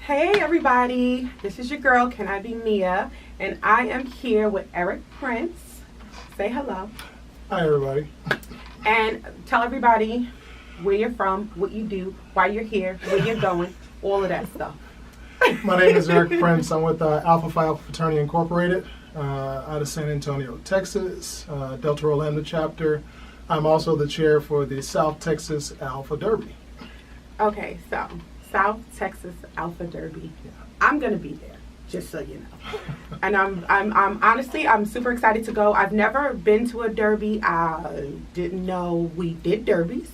Hey everybody, this is your girl Canibemea, and I am here with Errick Prince. Say hello. Hi everybody. And tell everybody where you're from, what you do, why you're here, where you're going, all of that stuff. My name is Errick Prince. I'm with Alpha Phi Alpha Fraternity Incorporated out of San Antonio, Texas, Delta Rho Lambda chapter. I'm also the chair for the South Texas Alpha Derby. Okay, so South Texas Alpha Derby. Yeah. I'm gonna be there, just so you know. And I'm honestly, I'm super excited to go. I've never been to a derby. I didn't know we did derbies,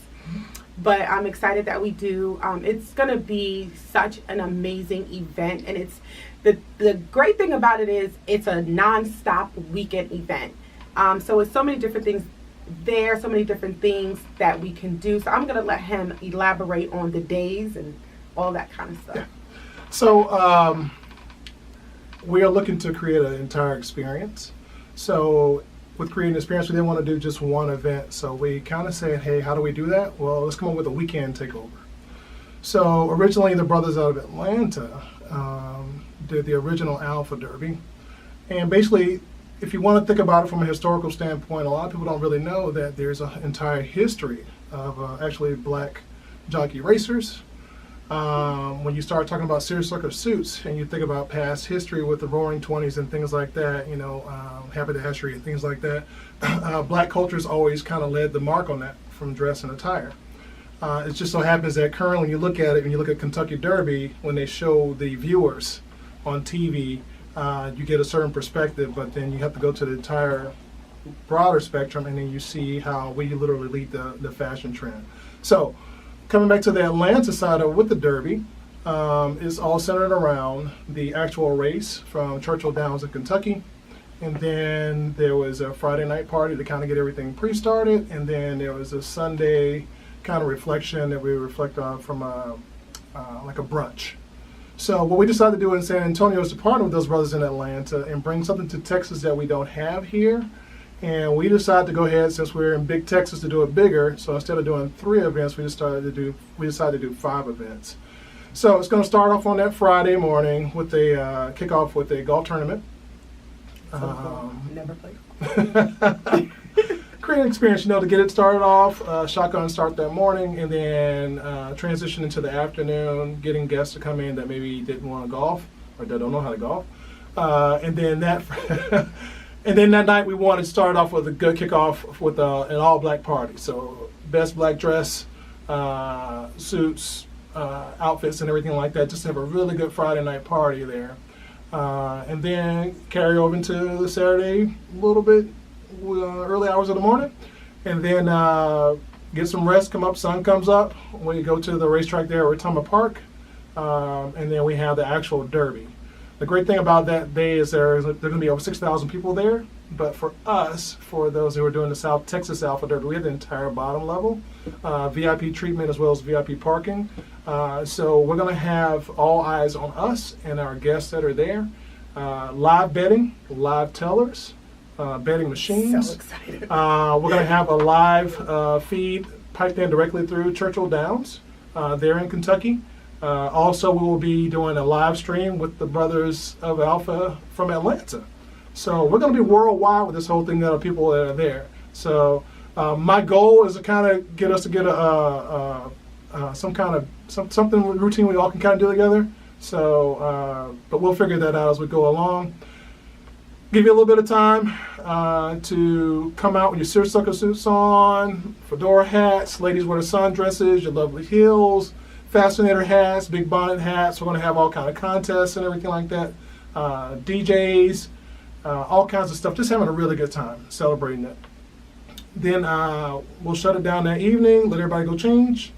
but I'm excited that we do. It's gonna be such an amazing event, and it's the great thing about it is it's a non-stop weekend event. So it's so many different things there, so many different things that we can do. So I'm gonna let him elaborate on the days and all that kind of stuff. Yeah. So we are looking to create an entire experience. So with creating an experience, we didn't want to do just one event. So we kind of said, hey, how do we do that? Well, let's come up with a weekend takeover. So originally the brothers out of Atlanta did the original Alpha Derby. And basically, if you want to think about it from a historical standpoint, a lot of people don't really know that there's an entire history of actually black jockey racers. When you start talking about series circuit suits and you think about past history with the Roaring Twenties and things like that, you know, haberdashery and things like that, black culture's always kind of led the mark on that from dress and attire. It just so happens that currently when you look at it, when you look at Kentucky Derby, when they show the viewers on TV, you get a certain perspective, but then you have to go to the entire broader spectrum and then you see how we literally lead the fashion trend. So coming back to the Atlanta side of with the Derby, is all centered around the actual race from Churchill Downs in Kentucky. And then there was a Friday night party to kind of get everything pre-started. And then there was a Sunday kind of reflection that we reflect on from like a brunch. So what we decided to do in San Antonio is to partner with those brothers in Atlanta and bring something to Texas that we don't have here. And we decided to go ahead, since we're in big Texas, to do it bigger. So instead of doing 3 events, we decided to do 5 events. So it's going to start off on that Friday morning with a kickoff with a golf tournament. Never played. Create an experience, you know, to get it started off. Shotgun start that morning, and then transition into the afternoon, getting guests to come in that maybe didn't want to golf or that don't know how to golf, and then that. And then that night we wanted to start off with a good kickoff with an all-black party. So best black dress, suits, outfits, and everything like that. Just to have a really good Friday night party there, and then carry over into the Saturday a little bit early hours of the morning, and then get some rest. Come up, sun comes up. We go to the racetrack there at Retama Park, and then we have the actual Derby. The great thing about that day is there are going to be over 6,000 people there. But for us, for those who are doing the South Texas Alpha Derby, we have the entire bottom level, VIP treatment as well as VIP parking. So we're going to have all eyes on us and our guests that are there. Live betting, live tellers, betting machines. So excited. We're going to have a live feed piped in directly through Churchill Downs there in Kentucky. Also, we will be doing a live stream with the Brothers of Alpha from Atlanta. So we're going to be worldwide with this whole thing that are people that are there. So my goal is to kind of get us to get something routine we all can kind of do together. So, but we'll figure that out as we go along. Give you a little bit of time to come out with your seersucker suits on, fedora hats, ladies wear the sundresses, your lovely heels, fascinator hats, big bonnet hats. We're going to have all kind of contests and everything like that. DJs, all kinds of stuff. Just having a really good time celebrating it. Then we'll shut it down that evening, let everybody go change.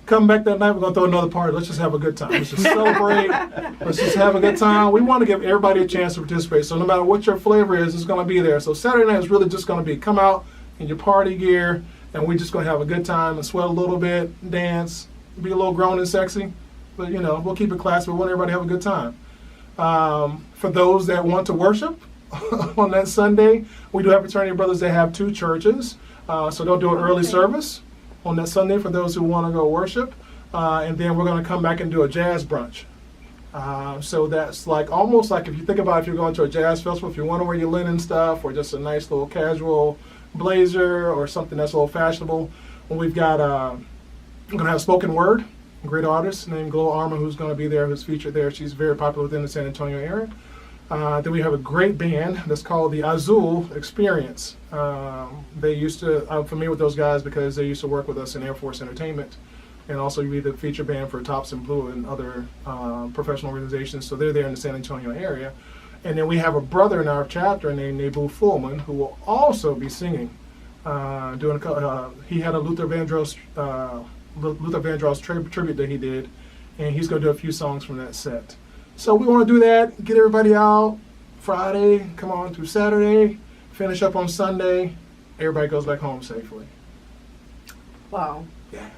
Come back that night, we're going to throw another party. Let's just have a good time. Let's just celebrate. Let's just have a good time. We want to give everybody a chance to participate. So no matter what your flavor is, it's going to be there. So Saturday night is really just going to be come out in your party gear, and we're just going to have a good time and sweat a little bit, dance, be a little grown and sexy, but you know, we'll keep it classy. We want everybody to have a good time. For those that want to worship on that Sunday, we do have fraternity brothers that have 2 churches, so they'll do an early service on that Sunday for those who want to go worship, and then we're going to come back and do a jazz brunch So that's like almost like if you think about if you're going to a jazz festival, if you want to wear your linen stuff or just a nice little casual blazer or something that's a little fashionable. Well, we've got we're going to have spoken word, a great artist named Glow Armour who's going to be there, who's featured there. She's very popular within the San Antonio area. Then we have a great band that's called the Azul Experience. They used to, I'm familiar with those guys because they used to work with us in Air Force Entertainment and also be the feature band for Tops and Blue and other professional organizations. So they're there in the San Antonio area. And then we have a brother in our chapter named Nebu Fullman who will also be singing. He had a Luther Vandross tribute that he did, and he's going to do a few songs from that set. So we want to do that, get everybody out Friday, come on through Saturday, finish up on Sunday, everybody goes back home safely. Wow. Yeah.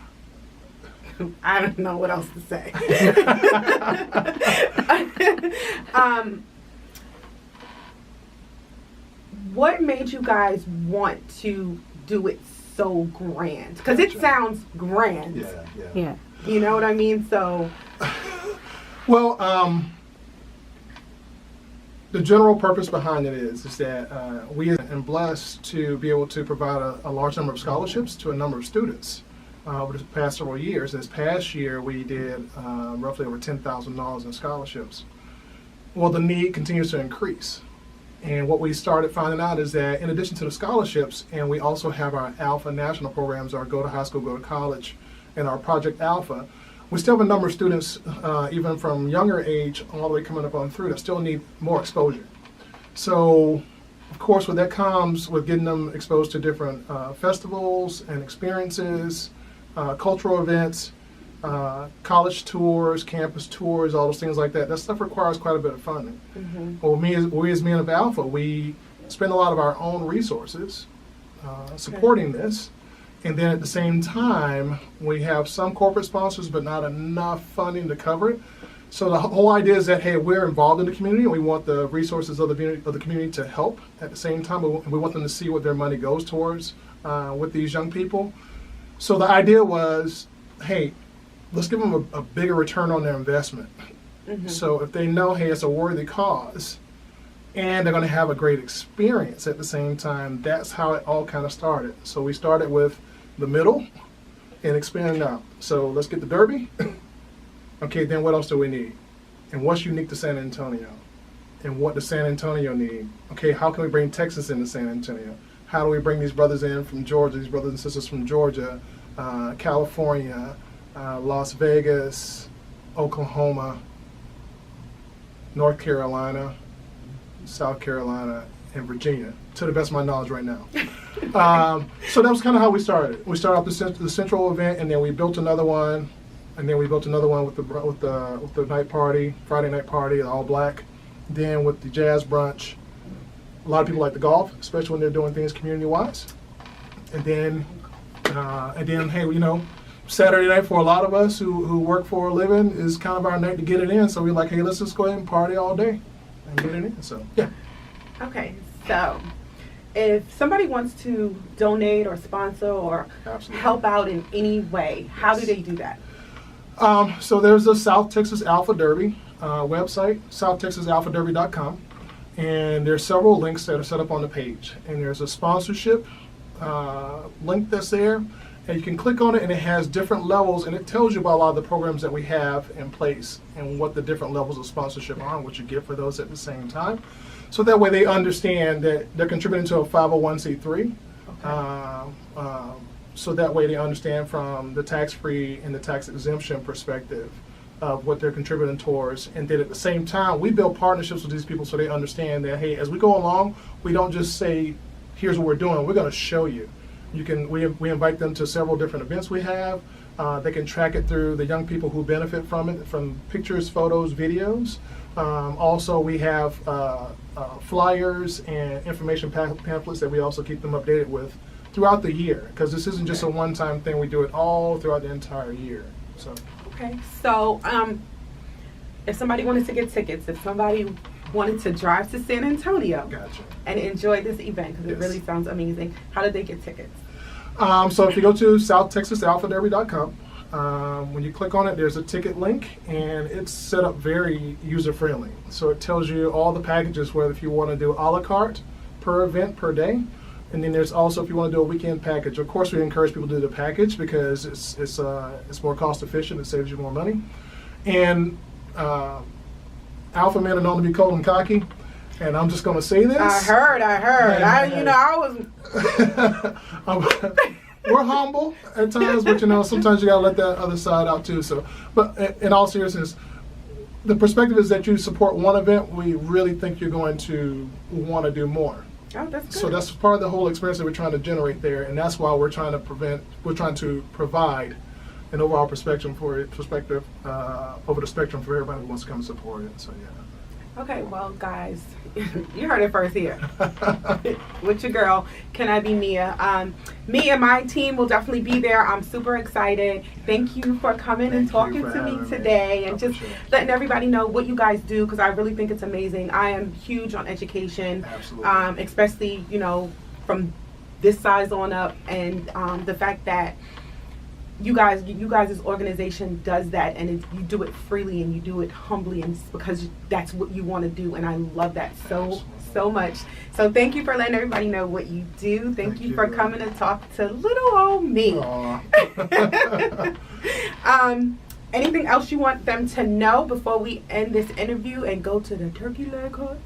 I don't know what else to say. What made you guys want to do it so grand? Because it sounds grand. Yeah. You know what I mean? So. Well, the general purpose behind it is that we are blessed to be able to provide a large number of scholarships to a number of students over the past several years. This past year, we did roughly over $10,000 in scholarships. Well, the need continues to increase. And what we started finding out is that in addition to the scholarships, and we also have our Alpha National programs, our Go to High School, Go to College, and our Project Alpha, we still have a number of students, even from younger age all the way coming up on through, that still need more exposure. So, of course, with that comes with getting them exposed to different festivals and experiences, cultural events, college tours, campus tours, all those things like that. That stuff requires quite a bit of funding. Mm-hmm. Well, we as Men of Alpha, we spend a lot of our own resources supporting this. And then at the same time, we have some corporate sponsors, but not enough funding to cover it. So the whole idea is that, hey, we're involved in the community, and we want the resources of the community to help. At the same time, we want them to see what their money goes towards with these young people. So the idea was, hey, let's give them a bigger return on their investment. Mm-hmm. So if they know, hey, it's a worthy cause, and they're going to have a great experience at the same time, that's how it all kind of started. So we started with the middle and expanded out. So let's get the Derby. Okay, then what else do we need? And what's unique to San Antonio? And what does San Antonio need? Okay, how can we bring Texas into San Antonio? How do we bring these brothers in from Georgia, these brothers and sisters from Georgia, California, Las Vegas, Oklahoma, North Carolina, South Carolina, and Virginia, to the best of my knowledge right now. So that was kind of how we started. We started off the central event, and then we built another one, and then we built another one with the night party, Friday night party, all black. Then with the jazz brunch. A lot of people like the golf, especially when they're doing things community-wise. And then, hey, you know, Saturday night for a lot of us who work for a living is kind of our night to get it in. So we're like, hey, let's just go ahead and party all day and get it in. So yeah. Okay. So if somebody wants to donate or sponsor or help out in any way, how do they do that? So there's the South Texas Alpha Derby website, southtexasalphaderby.com, and there's several links that are set up on the page. And there's a sponsorship link that's there, and you can click on it, and it has different levels, and it tells you about a lot of the programs that we have in place and what the different levels of sponsorship are and what you get for those at the same time. So that way they understand that they're contributing to a 501c3. Okay. So that way they understand from the tax-free and the tax exemption perspective of what they're contributing towards. And then at the same time, we build partnerships with these people so they understand that, hey, as we go along, we don't just say, here's what we're doing. We're going to show you. We invite them to several different events we have. They can track it through the young people who benefit from it, from pictures, photos, videos. Also, we have flyers and information pamphlets that we also keep them updated with throughout the year, because this isn't just a one-time thing. We do it all throughout the entire year. So. Okay. So, if somebody wanted to get tickets, if somebody wanted to drive to San Antonio and enjoy this event, because it really sounds amazing, how did they get tickets? So if you go to southtexasalphaderby.com, When you click on it, there's a ticket link, and it's set up very user-friendly. So it tells you all the packages, whether if you want to do a la carte per event per day, and then there's also if you want to do a weekend package. Of course, we encourage people to do the package because it's more cost efficient. It saves you more money. And alpha men are known to be cold and cocky, and I'm just going to say this. I heard. We're humble at times, but sometimes you gotta let that other side out too. So, but in all seriousness, the perspective is that you support one event, we really think you're going to want to do more. Oh, that's good. So that's part of the whole experience that we're trying to generate there, and that's why we're trying to provide an overall perspective over the spectrum for everybody who wants to come and support it. So yeah. Okay, well, guys, you heard it first here. With your girl, Canibemea. Me and my team will definitely be there. I'm super excited. Thank you for coming and talking to me today and just letting everybody know what you guys do, because I really think it's amazing. I am huge on education, especially, from this size on up, and the fact that you guys' organization does that, and you do it freely and you do it humbly, and it's because that's what you want to do, and I love that so much. So thank you for letting everybody know what you do. Thank you for coming to talk to little old me. Anything else you want them to know before we end this interview and go to the turkey leg hunt?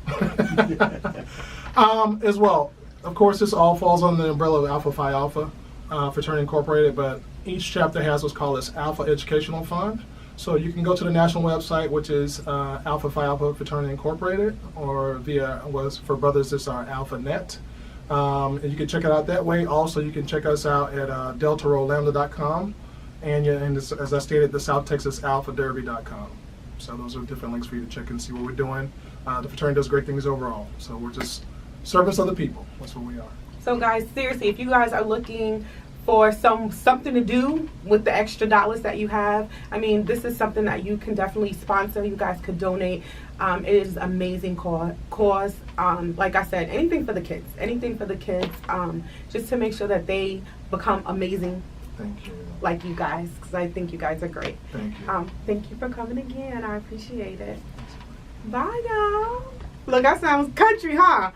As well, of course, this all falls under the umbrella of Alpha Phi Alpha Fraternity Incorporated, but each chapter has what's called its Alpha Educational Fund. So you can go to the national website, which is Alpha Phi Alpha Fraternity Incorporated, or for brothers, it's our AlphaNet. And you can check it out that way. Also, you can check us out at deltarolambda.com, and as I stated, the South Texas Alpha Derby.com. So those are different links for you to check and see what we're doing. The fraternity does great things overall. So we're just service of the people. That's what we are. So guys, seriously, if you guys are looking for something to do with the extra dollars that you have, I mean, this is something that you can definitely sponsor. You guys could donate. It is an amazing cause. Like I said, anything for the kids, just to make sure that they become amazing. Thank you. Like you guys, because I think you guys are great. Thank you. Thank you for coming again. I appreciate it. Bye, y'all. Look, I sound country, huh?